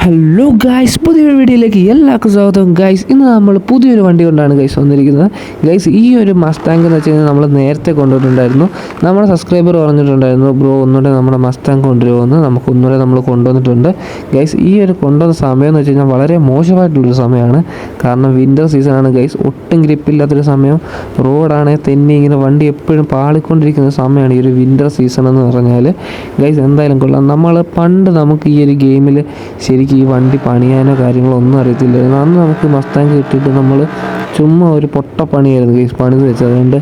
Hello guys, പുതിയൊരു വീഡിയോയിലേക്ക് എല്ലാവർക്കും സ്വാഗതം. ഗൈസ്, ഇന്ന് നമ്മൾ പുതിയൊരു വണ്ടി കൊണ്ടാണ് ഗൈസ് വന്നിരിക്കുന്നത്. ഗൈസ്, ഈ ഒരു മസ്താങ്ക് എന്ന് വെച്ച് കഴിഞ്ഞാൽ നമ്മൾ നേരത്തെ കൊണ്ടുവന്നിട്ടുണ്ടായിരുന്നു. നമ്മുടെ സബ്സ്ക്രൈബർ പറഞ്ഞിട്ടുണ്ടായിരുന്നു, ബ്രോ ഒന്നുകൂടെ നമ്മുടെ മസ്താങ്ക് കൊണ്ടുവരുമെന്ന്. നമുക്ക് ഒന്നുകൂടെ നമ്മൾ കൊണ്ടുവന്നിട്ടുണ്ട്. ഗൈസ്, ഈ ഒരു കൊണ്ടുവന്ന സമയം എന്ന് വെച്ച് കഴിഞ്ഞാൽ വളരെ മോശമായിട്ടുള്ളൊരു സമയമാണ്. കാരണം വിൻ്റർ സീസണാണ് ഗൈസ്. ഒട്ടും ഗ്രിപ്പില്ലാത്തൊരു സമയം. റോഡാണെങ്കിൽ തെന്നി ഇങ്ങനെ വണ്ടി എപ്പോഴും പാളിക്കൊണ്ടിരിക്കുന്ന സമയമാണ് ഈ ഒരു വിൻ്റർ സീസൺ എന്ന് പറഞ്ഞാൽ. ഗൈസ്, എന്തായാലും കൊള്ളാം. നമുക്ക് ഈ ഒരു ഗെയിമിൽ ശരിക്കും ഈ വണ്ടി പണിയാനോ കാര്യങ്ങളോ ഒന്നും അറിയത്തില്ലായിരുന്നു. അന്ന് നമുക്ക് മസ്താങ്ക് കിട്ടിയിട്ട് നമ്മൾ ചുമ്മാ ഒരു പൊട്ടപ്പണിയായിരുന്നു ഗൈസ് പണിത് വെച്ചത്. അതുകൊണ്ട്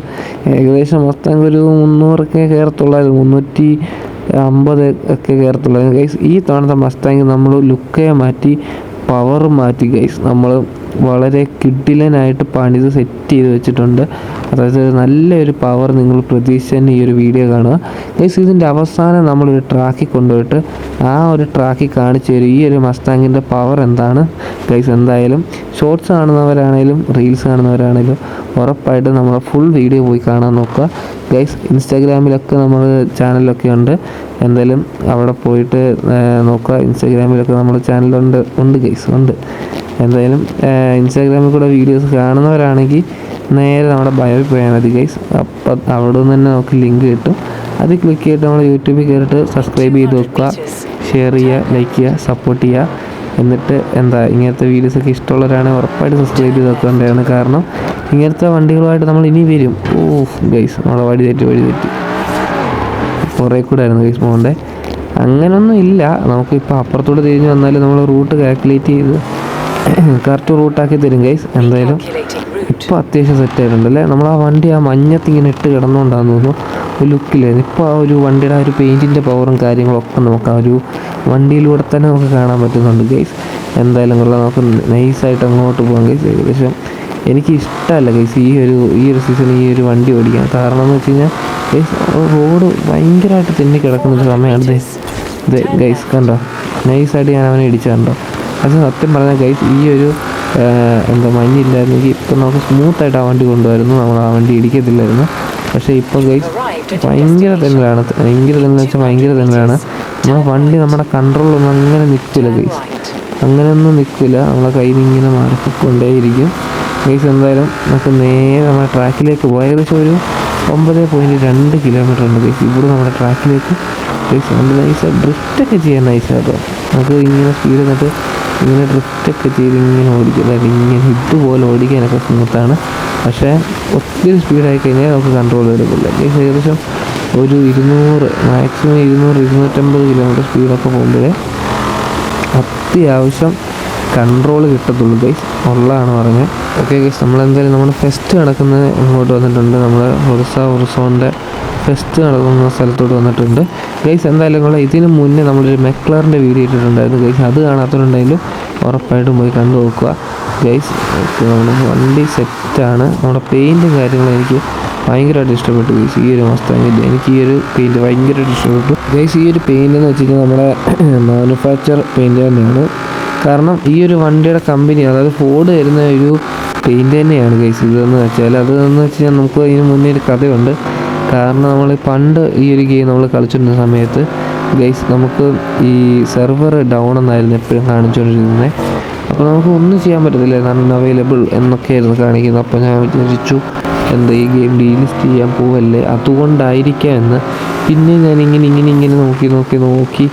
ഏകദേശം മസ്താങ്ക് ഒരു 300 കയറത്തുള്ളായിരുന്നു, 350 ഒക്കെ കയറത്തുള്ളായിരുന്നു ഗൈസ്. ഈ തവണത്തെ മസ്താങ്ക് നമ്മൾ ലുക്കേ മാറ്റി, പവർ മാറ്റി ഗൈസ്. നമ്മൾ വളരെ കിഡിലനായിട്ട് പണിത് സെറ്റ് ചെയ്ത് വെച്ചിട്ടുണ്ട്. അതായത് നല്ലൊരു പവർ നിങ്ങൾ പ്രതീക്ഷിച്ച് തന്നെ ഈ ഒരു വീഡിയോ കാണുക ഗൈസ്. ഇതിൻ്റെ അവസാനം നമ്മളൊരു ട്രാക്കിൽ കൊണ്ടുപോയിട്ട് ആ ഒരു ട്രാക്കിൽ കാണിച്ചു തരും ഈ ഒരു മസ്താങ്കിൻ്റെ പവർ എന്താണ് ഗൈസ്. എന്തായാലും ഷോർട്സ് കാണുന്നവരാണേലും റീൽസ് കാണുന്നവരാണേലും ഉറപ്പായിട്ടും നമ്മൾ ഫുൾ വീഡിയോ പോയി കാണാൻ നോക്കുക ഗൈസ്. ഇൻസ്റ്റാഗ്രാമിലൊക്കെ നമ്മൾ ചാനലൊക്കെ ഉണ്ട്, എന്തായാലും അവിടെ പോയിട്ട് നോക്കുക. ഇൻസ്റ്റാഗ്രാമിലൊക്കെ നമ്മുടെ ചാനലുണ്ട് ഗൈസ്, ഉണ്ട്. എന്തായാലും ഇൻസ്റ്റാഗ്രാമിൽ കൂടെ വീഡിയോസ് കാണുന്നവരാണെങ്കിൽ നേരെ നമ്മുടെ ബയോയിൽ പോയാൽ മതി ഗൈസ്. അപ്പം അവിടെ നിന്ന് തന്നെ നമുക്ക് ലിങ്ക് കിട്ടും. അത് ക്ലിക്ക് ചെയ്തിട്ട് നമ്മൾ യൂട്യൂബിൽ കയറിയിട്ട് സബ്സ്ക്രൈബ് ചെയ്ത് വെക്കുക, ഷെയർ ചെയ്യുക, ലൈക്ക് ചെയ്യുക, സപ്പോർട്ട് ചെയ്യുക. എന്നിട്ട് ഇങ്ങനത്തെ വീഡിയോസൊക്കെ ഇഷ്ടമുള്ളവരാണെങ്കിൽ ഉറപ്പായിട്ട് സബ്സ്ക്രൈബ് ചെയ്ത് വെക്കേണ്ടതാണ്. കാരണം ഇങ്ങനത്തെ വണ്ടികളുമായിട്ട് നമ്മൾ ഇനി വരും. ഗൈസ്, നമ്മളെ വഴി തെറ്റി കുറേ കൂടെ ആയിരുന്നു ഗൈസ് പോകണ്ടേ. അങ്ങനൊന്നും ഇല്ല, നമുക്കിപ്പോൾ അപ്പുറത്തോട്ട് തിരിഞ്ഞ് വന്നാൽ നമ്മൾ റൂട്ട് കാൽക്കുലേറ്റ് ചെയ്ത് കറക്റ്റ് റൂട്ടാക്കി തരും ഗൈസ്. എന്തായാലും ഇപ്പോൾ അത്യാവശ്യം സെറ്റായിട്ടുണ്ട് അല്ലേ. നമ്മൾ ആ വണ്ടി ആ മഞ്ഞത്ത് ഇങ്ങനെ ഇട്ട് കിടന്നുകൊണ്ടാന്ന് തോന്നുന്നു ഒരു ലുക്കിലായിരുന്നു. ഇപ്പോൾ ആ ഒരു വണ്ടിയുടെ ആ ഒരു പെയിൻറ്റിൻ്റെ പവറും കാര്യങ്ങളൊക്കെ നമുക്ക് ആ ഒരു വണ്ടിയിലൂടെ തന്നെ നമുക്ക് കാണാൻ പറ്റുന്നുണ്ട് ഗൈസ്. എന്തായാലും കൊള്ളാം. നമുക്ക് നൈസായിട്ട് അങ്ങോട്ട് പോകാം ഗൈസ്. ഏകദേശം എനിക്ക് ഇഷ്ടമല്ല ഗൈസ് ഈ ഒരു സീസണിൽ ഈ ഒരു വണ്ടി ഓടിക്കാൻ. കാരണം എന്ന് വെച്ച് കഴിഞ്ഞാൽ ഗൈസ് റോഡ് ഭയങ്കരമായിട്ട് തെന്നി കിടക്കുന്നൊരു സമയമാണ് ഗൈസ്. കണ്ടോ, നൈസായിട്ട് ഞാൻ അവനെ ഇടിച്ചു കണ്ടോ. അത് സത്യം പറഞ്ഞാൽ ഗൈസ് ഈ ഒരു മഞ്ഞില്ലായിരുന്നെങ്കിൽ ഇപ്പം നമുക്ക് സ്മൂത്തായിട്ട് ആ വണ്ടി കൊണ്ടുവരുന്നു, നമ്മൾ ആ വണ്ടി ഇടിക്കത്തില്ലായിരുന്നു. പക്ഷേ ഇപ്പോൾ ഗൈസ് ഭയങ്കര തെന്നലാണ്. നമ്മുടെ വണ്ടി നമ്മുടെ കൺട്രോളൊന്നും അങ്ങനെ നിൽക്കില്ല ഗൈസ്, അങ്ങനെയൊന്നും നിൽക്കില്ല. നമ്മളെ കയ്യിൽ നിന്ന് ഇങ്ങനെ മാറിക്കൊണ്ടേയിരിക്കും ഗൈസ്. എന്തായാലും നമുക്ക് നേരെ നമ്മുടെ ട്രാക്കിലേക്ക് പോകാം. ഏകദേശം ഒരു 9.2 കിലോമീറ്റർ ഉണ്ട് ഗൈസ് ഇവിടെ നമ്മുടെ ട്രാക്കിലേക്ക് ഗൈസ്. നമുക്ക് നൈസായിട്ട് ഡ്രിഫ്റ്റൊക്കെ ചെയ്യാൻ നൈസാട്ടോ. നമുക്ക് ഇങ്ങനെ സ്പീഡ് എന്നിട്ട് ഇങ്ങനെ ഡ്രിഫ്റ്റൊക്കെ ചെയ്ത് ഇങ്ങനെ ഓടിക്കും. അതായത് ഇങ്ങനെ ഇതുപോലെ ഓടിക്കാനൊക്കെ സ്മൂത്താണ്. പക്ഷേ ഒത്തിരി സ്പീഡായി കഴിഞ്ഞാൽ നമുക്ക് കൺട്രോൾ എടുക്കില്ല ഗൈസ്. ഏകദേശം ഒരു 200, മാക്സിമം 200-250 കിലോമീറ്റർ സ്പീഡൊക്കെ പോകുമ്പോഴേ അത്യാവശ്യം കൺട്രോൾ കിട്ടത്തുള്ളൂ ഗൈസ്. ഉള്ളതാണ് പറഞ്ഞത്. ഓക്കെ ഗൈസ്, നമ്മളെന്തായാലും നമ്മുടെ ഫെസ്റ്റ് നടക്കുന്നത് ഇങ്ങോട്ട് വന്നിട്ടുണ്ട്. നമ്മൾ ഹൊറിസോണിൻ്റെ ഫെസ്റ്റ് നടക്കുന്ന സ്ഥലത്തോട്ട് വന്നിട്ടുണ്ട് ഗൈസ്. എന്തായാലും ഇതിന് മുന്നേ നമ്മളൊരു മെക്ലറിൻ്റെ വീഡിയോ ഇട്ടിട്ടുണ്ടായിരുന്നു ഗൈസ്. അത് കാണാത്തവരുണ്ടെങ്കിലും ഉറപ്പായിട്ടും പോയി കണ്ടു നോക്കുക ഗൈസ്. നമ്മുടെ വണ്ടി സെറ്റാണ്. നമ്മുടെ പെയിൻറ്റും കാര്യങ്ങളും എനിക്ക് ഭയങ്കരമായിട്ട് ഇഷ്ടപ്പെട്ടു ഗൈസ്. ഈ ഒരു മസ്താങ്കിൻ്റെ എനിക്ക് ഈ ഒരു പെയിൻറ്റ് ഭയങ്കരമായിട്ട് ഇഷ്ടപ്പെട്ടു ഗൈസ്. ഈ ഒരു പെയിൻ്റ് എന്ന് വെച്ച് കഴിഞ്ഞാൽ നമ്മുടെ മാനുഫാക്ചർ പെയിൻറ്റ് തന്നെയാണ്. കാരണം ഈ ഒരു വണ്ടിയുടെ കമ്പനി, അതായത് ഫോർഡ് വരുന്ന ഒരു പെയിൻറ്റ് തന്നെയാണ് ഗൈസ് ഇതെന്ന് വെച്ചാൽ. അതെന്ന് വെച്ച് കഴിഞ്ഞാൽ നമുക്ക് ഇതിന് മുന്നേ ഒരു കഥയുണ്ട്. കാരണം നമ്മൾ പണ്ട് ഈ ഒരു ഗെയിം നമ്മൾ കളിച്ചിരുന്ന സമയത്ത് ഗൈസ് നമുക്ക് ഈ സെർവർ ഡൗൺ എന്നായിരുന്നു എപ്പോഴും കാണിച്ചുകൊണ്ടിരുന്നത്. അപ്പോൾ നമുക്ക് ഒന്നും ചെയ്യാൻ പറ്റത്തില്ല, അൺഅവൈലബിൾ എന്നൊക്കെയായിരുന്നു കാണിക്കുന്നത്. അപ്പോൾ ഞാൻ വിചാരിച്ചു ഈ ഗെയിം ഡീലിസ്റ്റ് ചെയ്യാൻ പോവല്ലേ, അതുകൊണ്ടായിരിക്കാം എന്ന്. പിന്നെ ഞാൻ ഇങ്ങനെ നോക്കി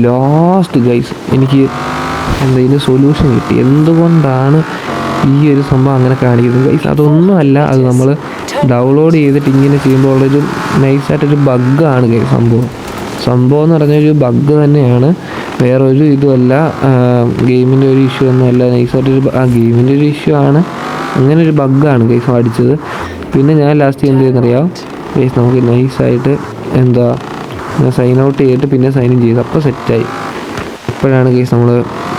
ലാസ്റ്റ് ഗൈസ് എനിക്ക് ഇതിന് സൊല്യൂഷൻ കിട്ടി. എന്തുകൊണ്ടാണ് ഈ ഒരു സംഭവം അങ്ങനെ കാണിക്കുന്നത് ഗൈസ്? അതൊന്നുമല്ല, അത് നമ്മൾ ഡൗൺലോഡ് ചെയ്തിട്ട് ഇങ്ങനെ ചെയ്യുമ്പോൾ ഉള്ളൊരു നൈസായിട്ടൊരു ബഗ്ഗാണ് ഗൈസ്. സംഭവം എന്ന് പറഞ്ഞൊരു ബഗ്ഗ് തന്നെയാണ്, വേറൊരു ഇതുമല്ല. ഗെയിമിൻ്റെ ഒരു ഇഷ്യൂ ഒന്നുമല്ല, നൈസായിട്ടൊരു ഗെയിമിൻ്റെ ഒരു ഇഷ്യൂ ആണ്. അങ്ങനെ ഒരു ബഗ്ഗാണ് ഗൈസ് അടിച്ചത്. പിന്നെ ഞാൻ ലാസ്റ്റ് എന്ത് ചെയ്യുന്നറിയാം ഗൈസ്, നമുക്ക് നൈസായിട്ട് സൈൻ ഔട്ട് ചെയ്തിട്ട് പിന്നെ സൈൻ ഇൻ ചെയ്ത് അപ്പോൾ സെറ്റായി. ഇപ്പോഴാണ് ഗൈസ് നമ്മൾ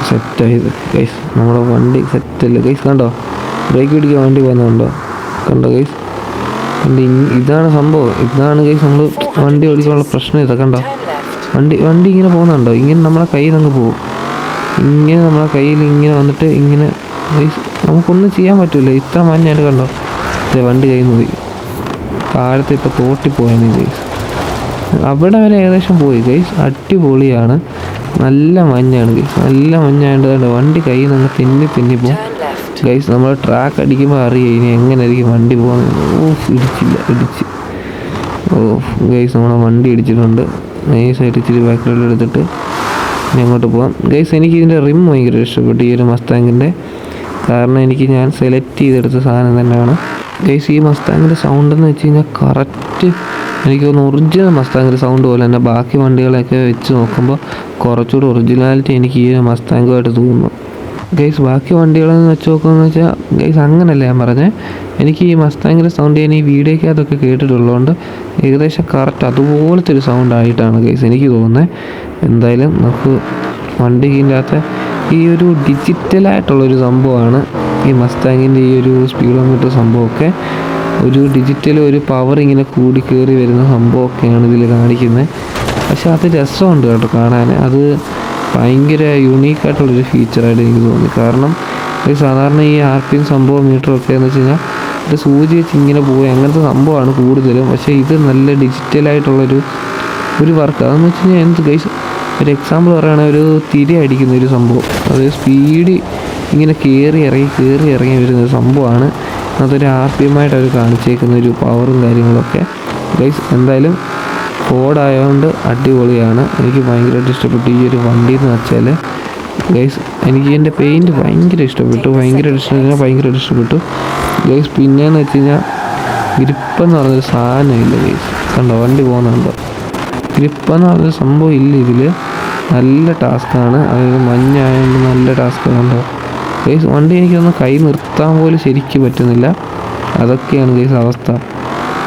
സെറ്റായത് ഗൈസ്. നമ്മുടെ വണ്ടി സെറ്റല്ല ഗൈസ്. കണ്ടോ, ബ്രേക്ക് പിടിക്കാൻ വണ്ടി പോകുന്നുണ്ടോ? കണ്ടോ ഗൈസ്, ഇതാണ് സംഭവം. ഇതാണ് ഗൈസ് നമ്മൾ വണ്ടി ഓടിക്കാനുള്ള പ്രശ്നം. ഇതൊക്കെ കണ്ടോ, വണ്ടി ഇങ്ങനെ പോകുന്നുണ്ടോ? ഇങ്ങനെ നമ്മളെ കയ്യിൽ നിന്ന് പോകും. ഇങ്ങനെ നമ്മളെ കയ്യിൽ ഇങ്ങനെ വന്നിട്ട് ഇങ്ങനെ ഗൈസ് നമുക്കൊന്നും ചെയ്യാൻ പറ്റില്ല. ഇത്ര മഞ്ഞായിട്ട് കണ്ടോ, വണ്ടി കയ്യിൽ നിന്ന് പോയി. താഴത്തെ ഇപ്പോൾ തോട്ടിപ്പോയാണ് ഗൈസ്. അവിടെ വരെ ഏകദേശം പോയി ഗൈസ്. അടിപൊളിയാണ്. നല്ല മഞ്ഞാണ് ഗൈസ്, നല്ല മഞ്ഞായതുകൊണ്ട് വണ്ടി കയ്യിൽ നിന്ന് തെന്നി പോകും ഗൈസ്. നമ്മൾ ട്രാക്ക് അടിക്കുമ്പോൾ അറിയാം ഇനി എങ്ങനെയായിരിക്കും വണ്ടി പോകുന്നത്. ഇടിച്ച് ഗൈസ് നമ്മളെ വണ്ടി ഇടിച്ചിട്ടുണ്ട്. നൈസായിട്ട് ഇച്ചിരി ബാക്കിലോട്ട് എടുത്തിട്ട് ഇനി അങ്ങോട്ട് പോകാം ഗൈസ്. എനിക്ക് ഇതിൻ്റെ റിം ഭയങ്കര ഇഷ്ടപ്പെട്ടു ഈ ഒരു മസ്താങ്ങിൻ്റെ, കാരണം ഞാൻ സെലക്ട് ചെയ്തെടുത്ത സാധനം തന്നെയാണ് ഗൈസ്. ഈ മസ്താങ്ങിൻ്റെ സൗണ്ട് എന്ന് വെച്ച് കഴിഞ്ഞാൽ കറക്റ്റ് എനിക്ക് തോന്നുന്നു ഒറിജിനൽ മസ്താങ്ങിൻ്റെ സൗണ്ട് പോലെ തന്നെ ബാക്കി വണ്ടികളെയൊക്കെ വെച്ച് നോക്കുമ്പോൾ കുറച്ചുകൂടി ഒറിജിനാലിറ്റി എനിക്ക് ഈ മസ്താങ്ങുമായിട്ട് തോന്നുന്നു ഗൈസ്. ബാക്കി വണ്ടികളെന്ന് വെച്ച് നോക്കുകയെന്ന് വെച്ചാൽ ഗൈസ് അങ്ങനെയല്ല ഞാൻ പറഞ്ഞത്. എനിക്ക് ഈ മസ്താങ്ങിൻ്റെ സൗണ്ട് ഞാൻ ഈ വീഡിയോയ്ക്കകത്തൊക്കെ കേട്ടിട്ടുള്ളതുകൊണ്ട് ഏകദേശം കറക്റ്റ് അതുപോലത്തെ ഒരു സൗണ്ട് ആയിട്ടാണ് ഗൈസ് എനിക്ക് തോന്നുന്നത്. എന്തായാലും നമുക്ക് വണ്ടിൻ്റെ അകത്ത് ഈ ഒരു ഡിജിറ്റലായിട്ടുള്ളൊരു സംഭവമാണ് ഈ മസ്താങ്ങിൻ്റെ ഈ ഒരു സ്പീഡോമീറ്റർ സംഭവമൊക്കെ. ഒരു ഡിജിറ്റൽ ഒരു പവർ ഇങ്ങനെ കൂടി കയറി വരുന്ന സംഭവമൊക്കെയാണ് ഇതിൽ കാണിക്കുന്നത്. പക്ഷെ അത് രസമുണ്ട് കേട്ടോ കാണാൻ. അത് ഭയങ്കര യുണീക്കായിട്ടുള്ളൊരു ഫീച്ചറായിട്ട് എനിക്ക് തോന്നി. കാരണം ഈ സാധാരണ ഈ RPM സംഭവം മീറ്ററൊക്കെ എന്ന് വെച്ച് കഴിഞ്ഞാൽ ഇത് സൂചി വെച്ച് ഇങ്ങനെ പോയി അങ്ങനത്തെ സംഭവമാണ് കൂടുതലും. പക്ഷേ ഇത് നല്ല ഡിജിറ്റലായിട്ടുള്ളൊരു വർക്ക്. അതെന്ന് വെച്ച് കഴിഞ്ഞാൽ എന്ത് ഗൈസ്, ഒരു എക്സാമ്പിൾ പറയുകയാണെങ്കിൽ ഒരു തിര അടിക്കുന്ന ഒരു സംഭവം, അത് സ്പീഡ് ഇങ്ങനെ കയറി ഇറങ്ങി വരുന്നൊരു സംഭവമാണ്. അതൊരു RPM ആയിട്ട് അവർ കാണിച്ചേക്കുന്ന ഒരു പവറും കാര്യങ്ങളൊക്കെ ഗൈസ്. എന്തായാലും ഫോർഡ് ആയതുകൊണ്ട് അടിപൊളിയാണ്. എനിക്ക് ഭയങ്കരമായിട്ട് ഇഷ്ടപ്പെട്ടു ഈ ഒരു വണ്ടി എന്ന് വെച്ചാൽ ഗൈസ്. എനിക്ക് എൻ്റെ പെയിൻറ്റ് ഭയങ്കര ഇഷ്ടപ്പെട്ടു ഗൈസ്. പിന്നെയെന്ന് വെച്ച് കഴിഞ്ഞാൽ ഗ്രിപ്പെന്ന് പറഞ്ഞൊരു സാധനമില്ല ഗൈസ്. കണ്ടോ വണ്ടി പോകുന്നുണ്ടോ? ഗ്രിപ്പെന്ന് പറഞ്ഞൊരു സംഭവം ഇല്ല ഇതിൽ. നല്ല ടാസ്ക്കാണ്, അതായത് മഞ്ഞായതുകൊണ്ട് നല്ല ടാസ്ക്കാണ്. കണ്ടോ ഗൈസ്, വണ്ടി എനിക്കൊന്ന് കൈ നിർത്താൻ പോലും ശരിക്കും പറ്റുന്നില്ല. അതൊക്കെയാണ് ഗൈസ് അവസ്ഥ.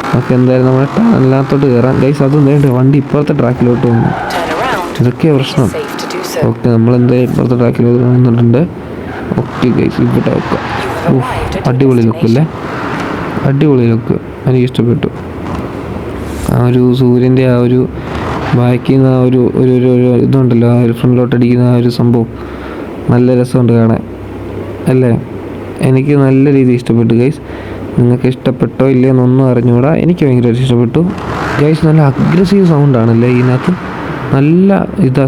നമുക്ക് എന്തായാലും നമ്മുടെ ടണലിനകത്തോട്ട് കയറാം ഗൈസ്. അതും വേണ്ട വണ്ടി ഇപ്പുറത്തെ ട്രാക്കിലോട്ട് വന്നു. ഇതൊക്കെയാണ് പ്രശ്നം. ഓക്കെ, നമ്മളെന്തായാലും ഇപ്പുറത്തെ ട്രാക്കിലോട്ട് വന്നിട്ടുണ്ട്. ഓക്കെ ഗൈസ്, ഇവിടെ വെക്കാം. അടിപൊളി ലുക്കല്ലേ, അടിപൊളി ലുക്ക്. എനിക്ക് ഇഷ്ടപ്പെട്ടു. ആ ഒരു സൂര്യൻ്റെ ആ ഒരു ബാക്കിൽ നിന്ന് ആ ഒരു ഇതുണ്ടല്ലോ, ആ ഒരു ഫ്രണ്ടിലോട്ട് അടിക്കുന്ന ആ ഒരു സംഭവം നല്ല രസമുണ്ട് കാണാൻ അല്ലേ. എനിക്ക് നല്ല രീതിയിൽ ഇഷ്ടപ്പെട്ടു ഗൈസ്. നിങ്ങൾക്ക് ഇഷ്ടപ്പെട്ടോ ഇല്ലയെന്നൊന്നും അറിഞ്ഞുകൂടാ, എനിക്ക് ഭയങ്കരമായിട്ട് ഇഷ്ടപ്പെട്ടു ഗൈസ്. നല്ല അഗ്രസീവ് സൗണ്ടാണല്ലേ ഇതിനകത്ത്, നല്ല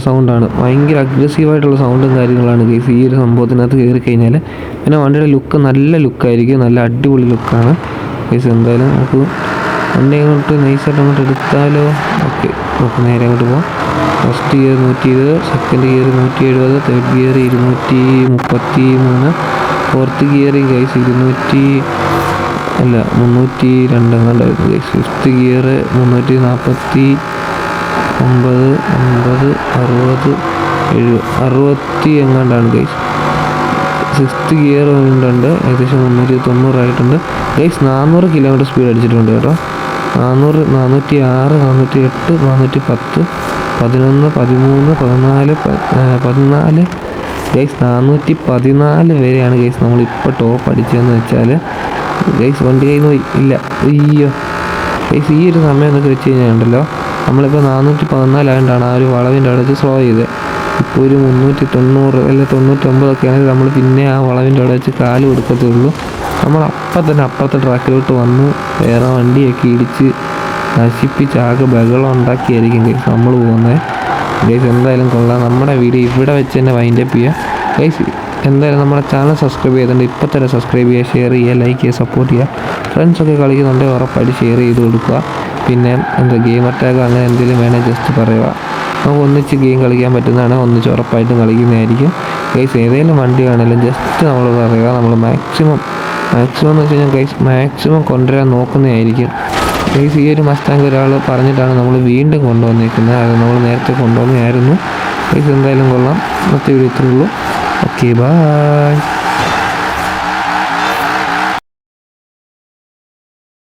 സൗണ്ടാണ്, ഭയങ്കര അഗ്രസീവായിട്ടുള്ള സൗണ്ടും കാര്യങ്ങളാണ് ഗൈസ് ഈ ഒരു സംഭവത്തിനകത്ത് കയറി കഴിഞ്ഞാൽ. പിന്നെ വണ്ടിയുടെ ലുക്ക് നല്ല ലുക്കായിരിക്കും, നല്ല അടിപൊളി ലുക്കാണ് ഗൈസ്. എന്തായാലും നമുക്ക് വണ്ടി അങ്ങോട്ട് നൈസായിട്ട് അങ്ങോട്ട് എടുത്താലോ? ഓക്കെ, നമുക്ക് നേരെ അങ്ങോട്ട് പോകാം. First gear 120, second gear 170, third gear 233, fourth gear guys 302 എങ്ങാണ്ടായിരുന്നു ഗൈസ്. ഫിഫ്ത്ത് ഗിയർ 349, 50, 60, 70 എങ്ങാണ്ടാണ് ഗൈസ്. സിക്സ്ത് ഗിയർ ഉണ്ട്, ഏകദേശം 390 ആയിട്ടുണ്ട് ഗൈസ്. 400 കിലോമീറ്റർ സ്പീഡ് അടിച്ചിട്ടുണ്ട് കേട്ടോ. 400, 406, 408, 410, 11, 13, 14 ഗൈസ് 414 വരെയാണ് ഗൈസ് നമ്മളിപ്പോൾ ടോപ്പ് അടിച്ചതെന്ന് വെച്ചാൽ ഗൈസ്. വണ്ടി കയ്യിൽ നിന്ന് ഇല്ല, അയ്യോ ഗൈസ്. ഈ ഒരു സമയം എന്നൊക്കെ വെച്ച് കഴിഞ്ഞാൽ ഉണ്ടല്ലോ, നമ്മളിപ്പോൾ 414 ആയതുകൊണ്ടാണ് ആ ഒരു വളവിൻ്റെ അവിടെ വെച്ച് സ്ലോ ചെയ്തത്. ഇപ്പോൾ ഒരു 390 അല്ല 99 ആണെങ്കിൽ നമ്മൾ പിന്നെ ആ വളവിൻ്റെ അവിടെ വെച്ച് കാല് കൊടുക്കത്തുള്ളൂ. നമ്മൾ അപ്പം തന്നെ അപ്പുറത്തെ ട്രാക്കിലോട്ട് വന്ന് വേറെ വണ്ടിയൊക്കെ ഇടിച്ച് നശിപ്പിച്ച് ആകെ ബഹളം ഉണ്ടാക്കിയായിരിക്കും ഗൈസ് നമ്മൾ പോകുന്നത് ഗൈസ്. എന്തായാലും കൊള്ളാം. നമ്മുടെ വീഡിയോ ഇവിടെ വെച്ച് തന്നെ വൈൻഡപ്പ് ചെയ്യുക ഗൈസ്. എന്തായാലും നമ്മുടെ ചാനൽ സബ്സ്ക്രൈബ് ചെയ്തിട്ടുണ്ട്, ഇപ്പോൾ തന്നെ സബ്സ്ക്രൈബ് ചെയ്യുക, ഷെയർ ചെയ്യുക, ലൈക്ക് ചെയ്യുക, സപ്പോർട്ട് ചെയ്യുക. ഫ്രണ്ട്സൊക്കെ കളിക്കുന്നുണ്ടെങ്കിൽ ഉറപ്പായിട്ട് ഷെയർ ചെയ്ത് കൊടുക്കുക. പിന്നെ ഗെയിമർ ടാഗ് അങ്ങനെ എന്തെങ്കിലും വേണേൽ ജസ്റ്റ് പറയുക. നമുക്ക് ഒന്നിച്ച് ഗെയിം കളിക്കാൻ പറ്റുന്നതാണ്, ഒന്നിച്ച് ഉറപ്പായിട്ടും കളിക്കുന്നതായിരിക്കും ഗൈസ്. ഏതെങ്കിലും വണ്ടി ആണെങ്കിലും ജസ്റ്റ് നമ്മൾ പറയുക, നമ്മൾ മാക്സിമം എന്ന് വെച്ച് കഴിഞ്ഞാൽ ഗൈസ് മാക്സിമം കൊണ്ടുവരാൻ നോക്കുന്നതായിരിക്കും ഗൈസ്. ഈ ഒരു മസ്താങ് ഒരാൾ പറഞ്ഞിട്ടാണ് നമ്മൾ വീണ്ടും കൊണ്ടുവന്നിരിക്കുന്നത്, അത് നമ്മൾ നേരത്തെ കൊണ്ടുവന്നതായിരുന്നു ഗൈസ്. എന്തായാലും കൊള്ളാം. മറ്റേ വീഡിയോ ഇത്രയേ ഉള്ളൂ. Okay, by.